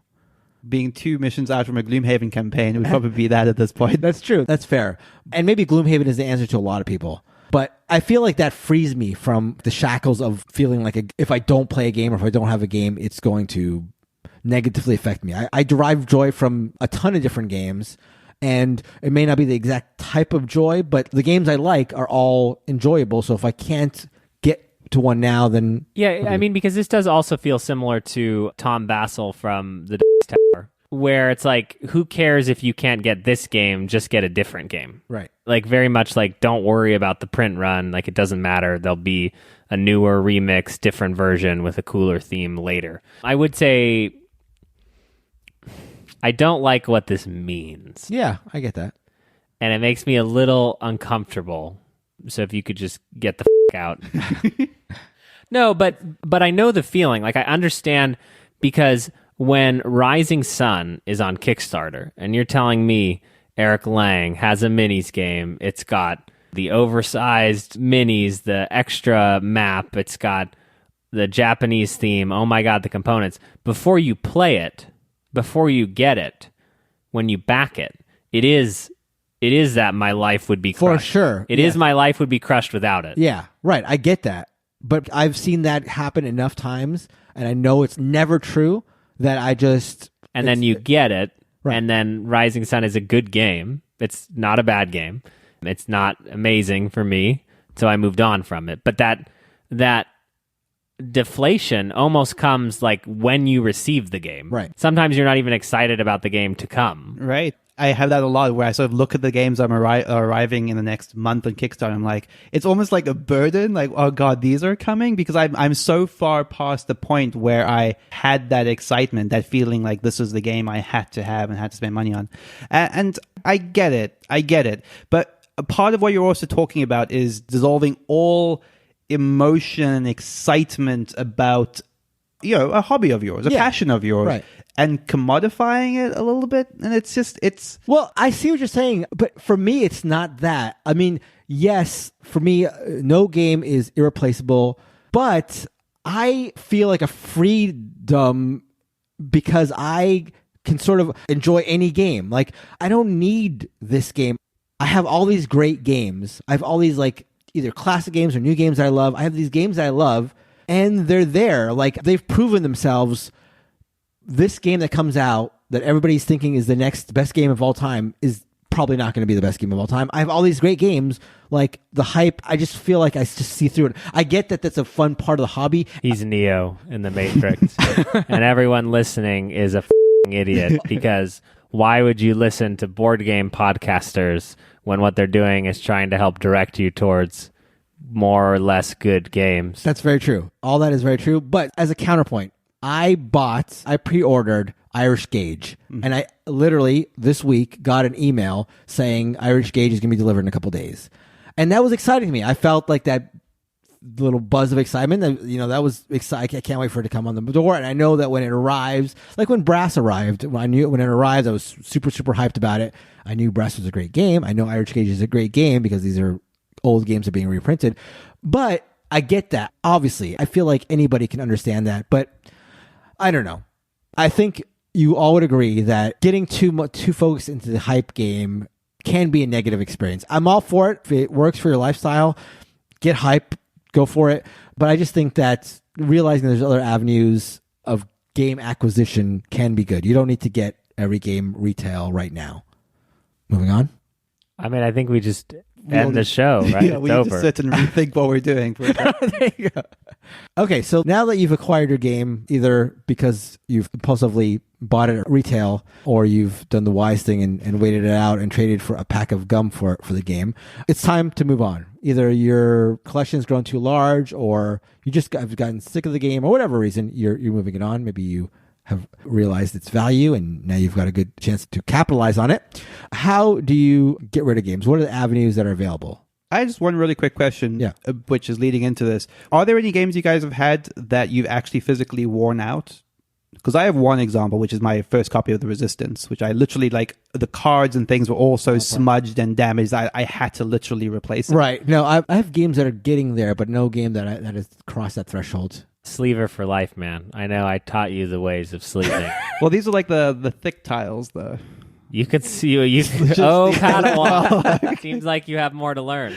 Being 2 missions out from a Gloomhaven campaign, it would probably be that at this point. That's true. That's fair. And maybe Gloomhaven is the answer to a lot of people. But I feel like that frees me from the shackles of feeling like if I don't play a game or if I don't have a game, it's going to negatively affect me. I derive joy from a ton of different games, and it may not be the exact type of joy, but the games I like are all enjoyable. So if I can't get to one now, then... Yeah, I mean, because this does also feel similar to Tom Vassell from the Tower, where it's like, who cares if you can't get this game, just get a different game. Right. Like, very much like, don't worry about the print run, like, it doesn't matter, there'll be a newer remix, different version with a cooler theme later. I would say, I don't like what this means. Yeah, I get that. And it makes me a little uncomfortable. So if you could just get the out. No, but I know the feeling. Like, I understand, because when Rising Sun is on Kickstarter and you're telling me Eric Lang has a minis game, it's got the oversized minis, the extra map, it's got the Japanese theme, oh my god, the components. Before you play it, before you get it, when you back it, it is that my life would be crushed. For sure. It is my life would be crushed without it. Yeah, right. I get that. But I've seen that happen enough times, and I know it's never true, that I just... And then you get it, right. And then Rising Sun is a good game. It's not a bad game. It's not amazing for me, so I moved on from it. But that deflation almost comes like when you receive the game. Right. Sometimes you're not even excited about the game to come. Right. I have that a lot where I sort of look at the games I'm arriving in the next month on Kickstarter. I'm like, it's almost like a burden. Like, oh God, these are coming, because I'm so far past the point where I had that excitement, that feeling like this was the game I had to have and had to spend money on. And I get it. But a part of what you're also talking about is dissolving all emotion and excitement about, a hobby of yours, a passion of yours. Right. And commodifying it a little bit, and it's... Well, I see what you're saying, but for me, it's not that. I mean, yes, for me, no game is irreplaceable, but I feel like a freedom because I can sort of enjoy any game. Like, I don't need this game. I have all these great games. I have all these, like, either classic games or new games I love. I have these games that I love, and they're there. Like, they've proven themselves. This game that comes out that everybody's thinking is the next best game of all time is probably not going to be the best game of all time. I have all these great games, like the hype. I just feel like I just see through it. I get that that's a fun part of the hobby. He's Neo in the Matrix. And everyone listening is a f***ing idiot, because why would you listen to board game podcasters when what they're doing is trying to help direct you towards more or less good games? That's very true. All that is very true. But as a counterpoint, I pre-ordered Irish Gauge, and I literally this week got an email saying Irish Gauge is going to be delivered in a couple days. And that was exciting to me. I felt like that little buzz of excitement. That was exciting. I can't wait for it to come on the door. And I know that when it arrives, like when Brass arrived, when it arrived, I was super, super hyped about it. I knew Brass was a great game. I know Irish Gauge is a great game because these are old games that are being reprinted. But I get that. Obviously, I feel like anybody can understand that. But I don't know. I think you all would agree that getting too focused into the hype game can be a negative experience. I'm all for it. If it works for your lifestyle, get hype, go for it. But I just think that realizing there's other avenues of game acquisition can be good. You don't need to get every game retail right now. Moving on. I mean, I think we just end the show, right? Yeah, we it's over. just sit and rethink what we're doing. There you go. Okay, so now that you've acquired your game, either because you've impulsively bought it at retail or you've done the wise thing and waited it out and traded for a pack of gum for the game, it's time to move on. Either your collection's grown too large or you just have gotten sick of the game or whatever reason, you're moving it on. Maybe you have realized its value and now you've got a good chance to capitalize on it. How do you get rid of games? What are the avenues that are available? I just one really quick question, which is leading into this. Are there any games you guys have had that you've actually physically worn out Because I have one example, which is my first copy of The Resistance, which I literally, like, the cards and things were all so smudged and damaged, I had to literally replace it. Right. No, I have games that are getting there, but no game that has crossed that threshold. Sleever for life, man. I know I taught you the ways of sleeving. Well, these are like the thick tiles, though. You could see Padawan. Seems like you have more to learn.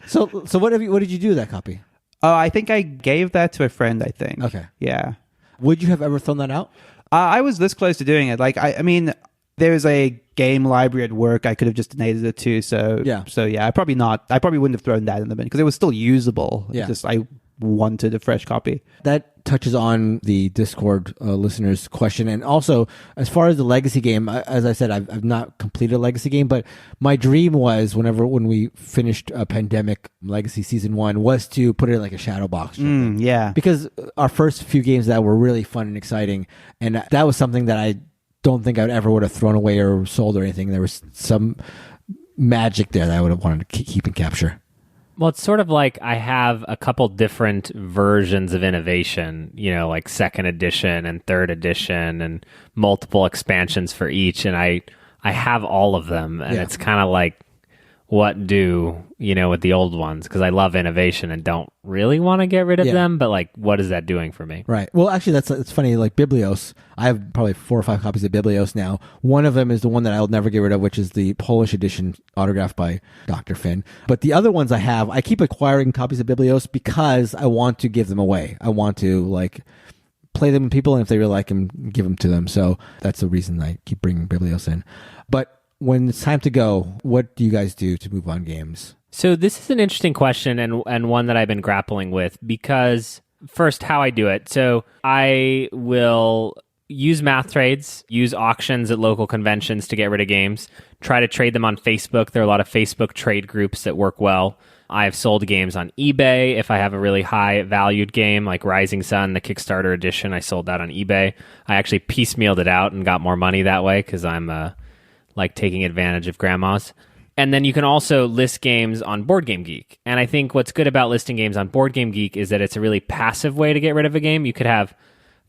So what did you do with that copy? I think I gave that to a friend, I think. Okay. Yeah. Would you have ever thrown that out? I was this close to doing it. Like, I mean, there's a game library at work I could have just donated it to. So yeah, I probably wouldn't have thrown that in the bin because it was still usable. Yeah. I wanted a fresh copy. That touches on the Discord listeners' question. And also, as far as the legacy game, as I said, I've not completed a legacy game, but my dream was when we finished Pandemic Legacy Season 1 was to put it in like a shadow box. Yeah. Because our first few games that were really fun and exciting, and that was something that I don't think I would have thrown away or sold or anything. There was some magic there that I would have wanted to keep and capture. Well, it's sort of like I have a couple different versions of innovation, like second edition and third edition and multiple expansions for each. And I have all of them. And it's kind of like, what do, with the old ones? Because I love innovation and don't really want to get rid of them. But like, what is that doing for me? Right. Well, actually, it's funny. Like Biblios, I have probably 4 or 5 copies of Biblios now. One of them is the one that I'll never get rid of, which is the Polish edition autographed by Dr. Finn. But the other ones I keep acquiring copies of Biblios because I want to give them away. I want to play them with people, and if they really like them, give them to them. So that's the reason I keep bringing Biblios in. But when it's time to go, what do you guys do to move on games? So this is an interesting question and one that I've been grappling with because first, how I do it. So I will use math trades, use auctions at local conventions to get rid of games, try to trade them on Facebook. There are a lot of Facebook trade groups that work well. I have sold games on eBay. If I have a really high valued game like Rising Sun, the Kickstarter edition, I sold that on eBay. I actually piecemealed it out and got more money that way because I'm like taking advantage of grandmas. And then you can also list games on Board Game Geek. And I think what's good about listing games on Board Game Geek is that it's a really passive way to get rid of a game. You could have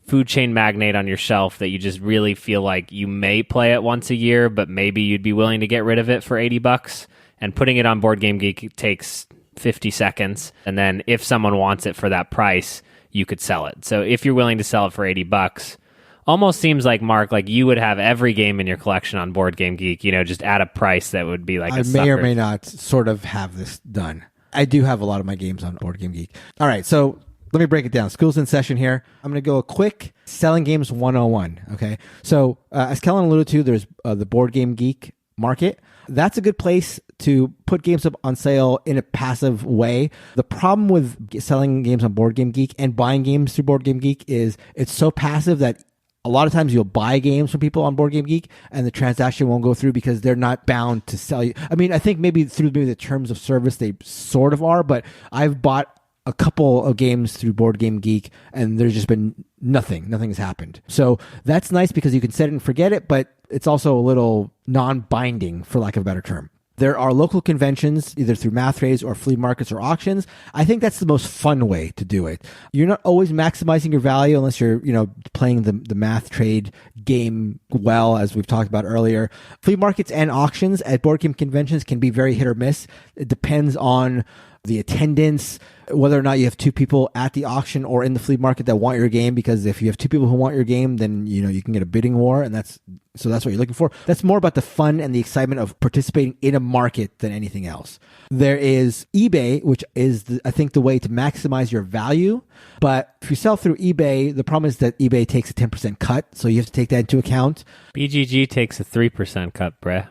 Food Chain Magnate on your shelf that you just really feel like you may play it once a year, but maybe you'd be willing to get rid of it for $80. And putting it on Board Game Geek takes 50 seconds. And then if someone wants it for that price, you could sell it. So if you're willing to sell it for $80, almost seems like, Mark, like you would have every game in your collection on Board Game Geek, just at a price that would be like I may or may not sort of have this done. I do have a lot of my games on Board Game Geek. All right, so let me break it down. School's in session here. I'm going to go a quick Selling Games 101, okay? So as Kellen alluded to, there's the Board Game Geek market. That's a good place to put games up on sale in a passive way. The problem with selling games on Board Game Geek and buying games through Board Game Geek is it's so passive that a lot of times you'll buy games from people on Board Game Geek and the transaction won't go through because they're not bound to sell you. I mean, I think maybe through the terms of service they sort of are, but I've bought a couple of games through Board Game Geek and there's just been nothing has happened. So that's nice because you can set it and forget it, but it's also a little non-binding, for lack of a better term. There are local conventions, either through math trades or flea markets or auctions. I think that's the most fun way to do it. You're not always maximizing your value unless you're, playing the math trade game well, as we've talked about earlier. Flea markets and auctions at board game conventions can be very hit or miss. It depends on the attendance, whether or not you have 2 people at the auction or in the flea market that want your game, because if you have 2 people who want your game, then you can get a bidding war, and that's what you're looking for. That's more about the fun and the excitement of participating in a market than anything else. There is eBay, which is I think the way to maximize your value. But if you sell through eBay, the problem is that eBay takes a 10% cut, so you have to take that into account. BGG takes a 3% cut, Breh.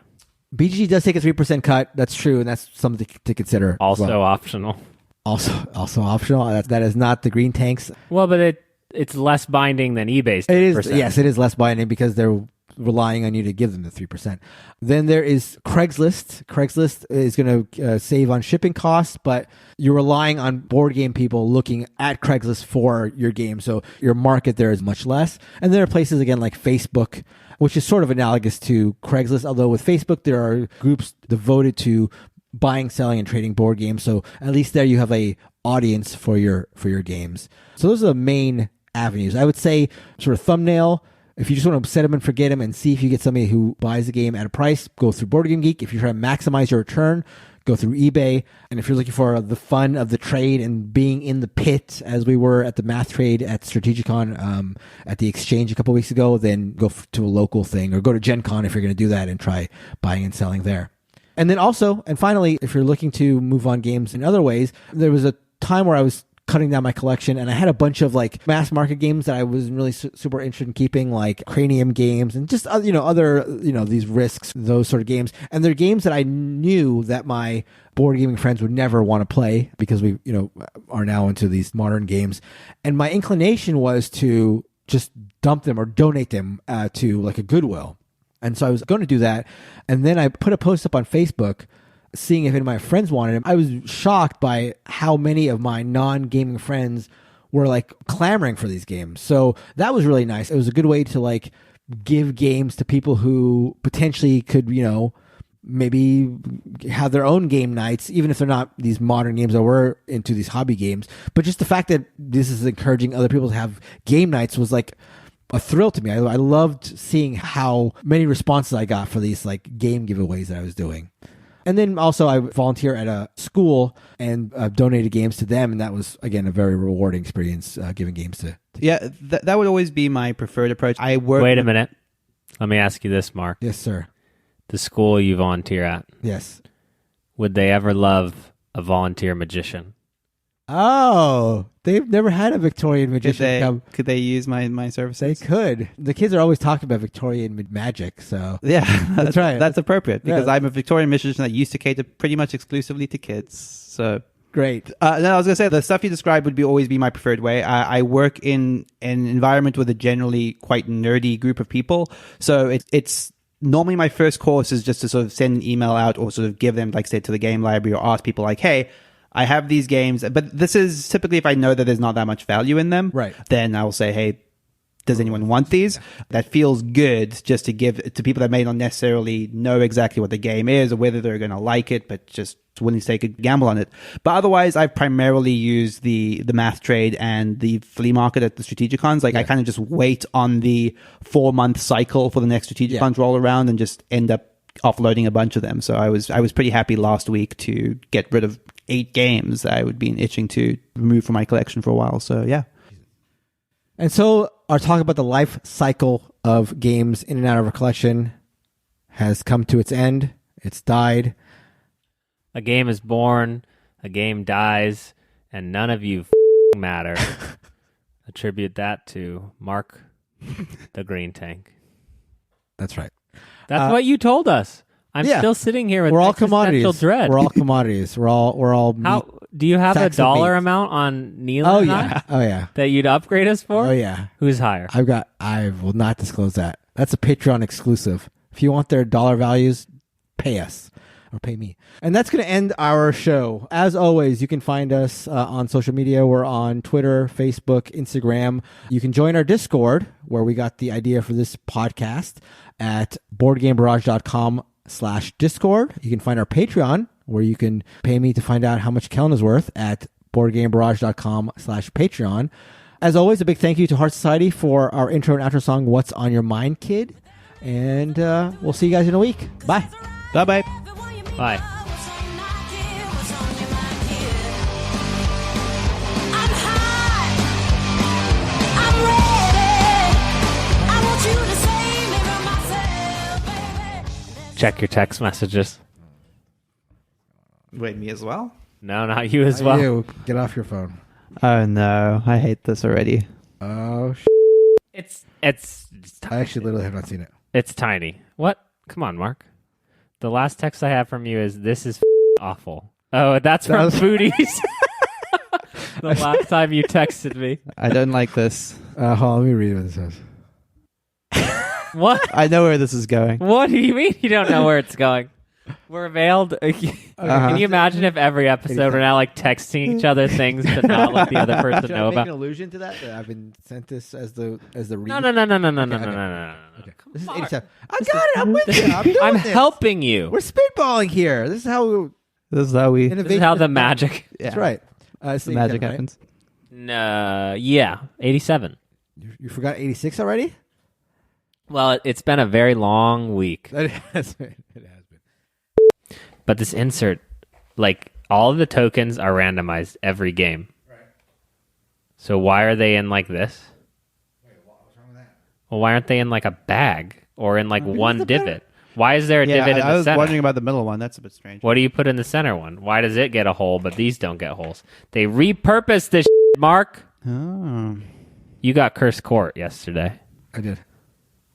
BGG does take a 3% cut. That's true, and that's something to consider. Also optional. Also optional. That is not the green tanks. Well, but it's less binding than eBay's 10%. It is. Yes, it is less binding because they're relying on you to give them the 3%. Then there is Craigslist. Craigslist is going to save on shipping costs, but you're relying on board game people looking at Craigslist for your game, so your market there is much less. And there are places, again, like Facebook, which is sort of analogous to Craigslist, although with Facebook, there are groups devoted to buying, selling, and trading board games. So at least there you have a audience for your games. So those are the main avenues. I would say sort of thumbnail. If you just want to set them and forget them and see if you get somebody who buys the game at a price, go through Board Game Geek. If you're trying to maximize your return, go through eBay. And if you're looking for the fun of the trade and being in the pit, as we were at the math trade at Strategicon at the exchange a couple weeks ago, then go to a local thing or go to Gen Con if you're going to do that and try buying and selling there. And then also, and finally, if you're looking to move on games in other ways, there was a time where I was cutting down my collection and I had a bunch of like mass market games that I wasn't really super interested in keeping, like Cranium games and just other these Risks, those sort of games. And they're games that I knew that my board gaming friends would never want to play because we are now into these modern games. And my inclination was to just dump them or donate them to like a Goodwill. And so I was going to do that. And then I put a post up on Facebook seeing if any of my friends wanted him. I was shocked by how many of my non-gaming friends were like clamoring for these games. So that was really nice. It was a good way to like give games to people who potentially could, maybe have their own game nights, even if they're not these modern games that we're into, these hobby games. But just the fact that this is encouraging other people to have game nights was like a thrill to me. I loved seeing how many responses I got for these like game giveaways that I was doing. And then also I volunteer at a school and donated games to them. And that was, again, a very rewarding experience giving games to Yeah, that would always be my preferred approach. Wait a minute. Let me ask you this, Mark. Yes, sir. The school you volunteer at. Yes. Would they ever love a volunteer magician? Oh, they've never had a Victorian magician come. Could they use my services? They could. The kids are always talking about Victorian magic, so yeah, that's right. That's appropriate because I'm a Victorian magician that used to cater pretty much exclusively to kids. So great. No, I was gonna say the stuff you described would always be my preferred way. I work in an environment with a generally quite nerdy group of people, so it's. Normally, my first course is just to sort of send an email out or sort of give them, like, say, to the game library or ask people like, hey, I have these games. But this is typically if I know that there's not that much value in them. Right. Then I'll say, hey, does anyone want these? Yeah. That feels good just to give to people that may not necessarily know exactly what the game is or whether they're going to like it, but just willing to take a gamble on it. But otherwise, I've primarily used the math trade and the flea market at the Strategicons. Like I kind of just wait on the 4-month cycle for the next Strategicons roll around and just end up offloading a bunch of them. So I was pretty happy last week to get rid of 8 games that I would been itching to remove from my collection for a while. So yeah. And so our talk about the life cycle of games in and out of our collection has come to its end. It's died. A game is born, a game dies, and none of you matter. Attribute that to Mark the Green Tank. That's right. That's what you told us. I'm still sitting here with we're all existential commodities. dread. We're all commodities. We're all. How do you have a dollar amount on Neil? Oh yeah. Oh yeah. That you'd upgrade us for? Oh yeah. Who's higher? I will not disclose that. That's a Patreon exclusive. If you want their dollar values, pay us. Or pay me. And that's going to end our show. As always, you can find us on social media. We're on Twitter, Facebook, Instagram. You can join our Discord, where we got the idea for this podcast, at boardgamebarrage.com/Discord. You can find our Patreon, where you can pay me to find out how much Kellen is worth, at boardgamebarrage.com/Patreon. As always, a big thank you to Heart Society for our intro and outro song, What's on Your Mind, Kid? And we'll see you guys in a week. Bye. Bye-bye. Bye. Check your text messages. Wait, me as well? No, not you as well. You. Get off your phone. Oh no, I hate this already. Oh, It's I actually literally have not seen it. It's tiny. What? Come on, Mark. The last text I have from you is, "This is awful." Oh, that's from Foodies. The last time you texted me. I don't like this. Hold on, let me read what this says. What? I know where this is going. What do you mean you don't know where it's going? We're veiled. Can you imagine if every episode we're now like texting each other things to not let the other person know about? Make an allusion to that I've been sent this as the read. No. Okay. This is 87. I got it. I'm with you. I'm helping you. We're spitballing here. This is how This is how the magic. That's right. The magic happens. No, yeah, 87. You forgot 86 already? Well, it's been a very long week. It has been. But this insert, like, all of the tokens are randomized every game. Right. So why are they in like this? Wait, what's wrong with that? Well, why aren't they in like a bag or in like one divot? Why is there a divot in the center? I was wondering about the middle one. That's a bit strange. What do you put in the center one? Why does it get a hole, but these don't get holes? They repurposed this Mark. Oh. You got Cursed Court yesterday. I did.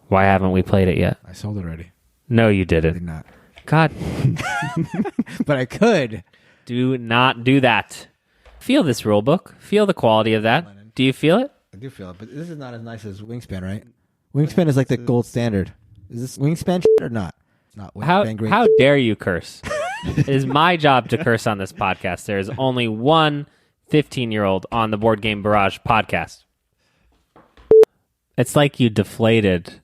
Why haven't we played it yet? I sold it already. No, you I didn't. did not. God. But I could. Do not do that. Feel this rule book. Feel the quality of that. Do you feel it? I do feel it, but this is not as nice as Wingspan, right? Wingspan is like the gold standard. Is this Wingspan or not? It's not Wingspan. How dare you curse? It is my job to curse on this podcast. There is only one 15-year-old on the Board Game Barrage podcast. It's like you deflated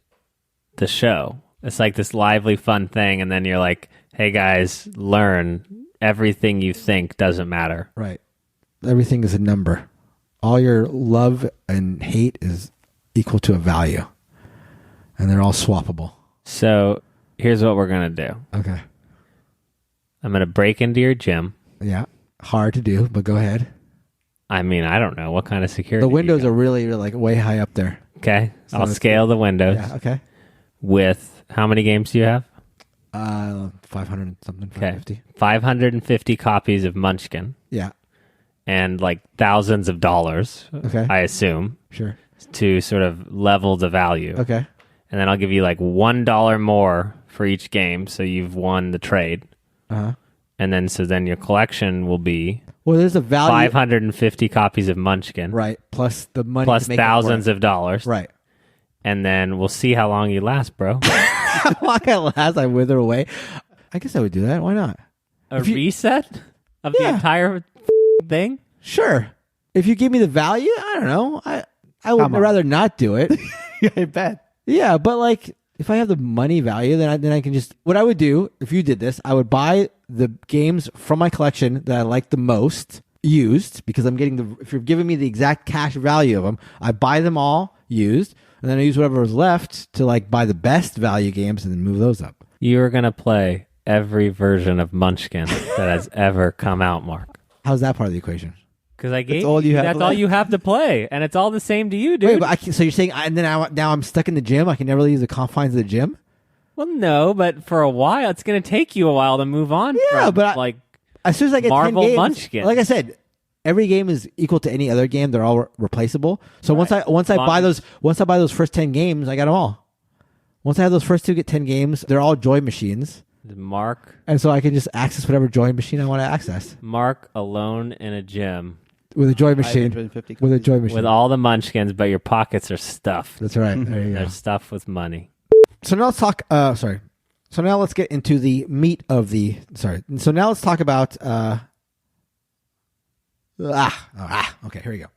the show. It's like this lively, fun thing, and then you're like, hey, guys, learn. Everything you think doesn't matter. Right. Everything is a number. All your love and hate is equal to a value. And they're all swappable. So here's what we're going to do. Okay. I'm going to break into your gym. Yeah. Hard to do, but go ahead. I mean, I don't know. What kind of security? The windows are really like way high up there. Okay. So I'll scale the windows. Yeah, okay. With how many games do you have? 500 something, 550. Okay. 550 copies of Munchkin. Yeah. And like thousands of dollars, okay. I assume. Sure. To sort of level the value. Okay. And then I'll give you like $1 more for each game, so you've won the trade. Uh-huh. And then your collection will be there's a value 550 copies of Munchkin. Right. Plus the money plus to make thousands of dollars. Right. And then we'll see how long you last, bro. How long I last, I wither away. I guess I would do that. Why not? Reset of the entire thing? Sure. If you give me the value, I don't know. I would rather not do it. I bet. Yeah, but like if I have the money value, then I can just. What I would do if you did this, I would buy the games from my collection that I like the most used, because I'm getting if you're giving me the exact cash value of them, I buy them all used, and then I use whatever was left to like buy the best value games and then move those up. You're gonna play every version of Munchkin that has ever come out, Mark. How's that part of the equation? Because I gave that's all you have. That's all you have to play, and it's all the same to you, dude. Wait, but so you're saying, and then now I'm stuck in the gym. I can never leave the confines of the gym. Well, no, but for a while, it's going to take you a while to move on. Yeah, from, but like as soon as I get Marvel 10 games, Munchkin. like I said, every game is equal to any other game. They're all replaceable. So once I buy those first 10 games, I got them all. Once I have those first 10 games, they're all joy machines. Mark, and so I can just access whatever joy machine I want to access. Mark alone in a gym. With a joy machine. With a joy machine. With all the Munchkins, but your pockets are stuffed. That's right. There you go. They're stuffed with money. So now let's talk. So now let's get into the meat of the. So now let's talk about. Okay, here we go.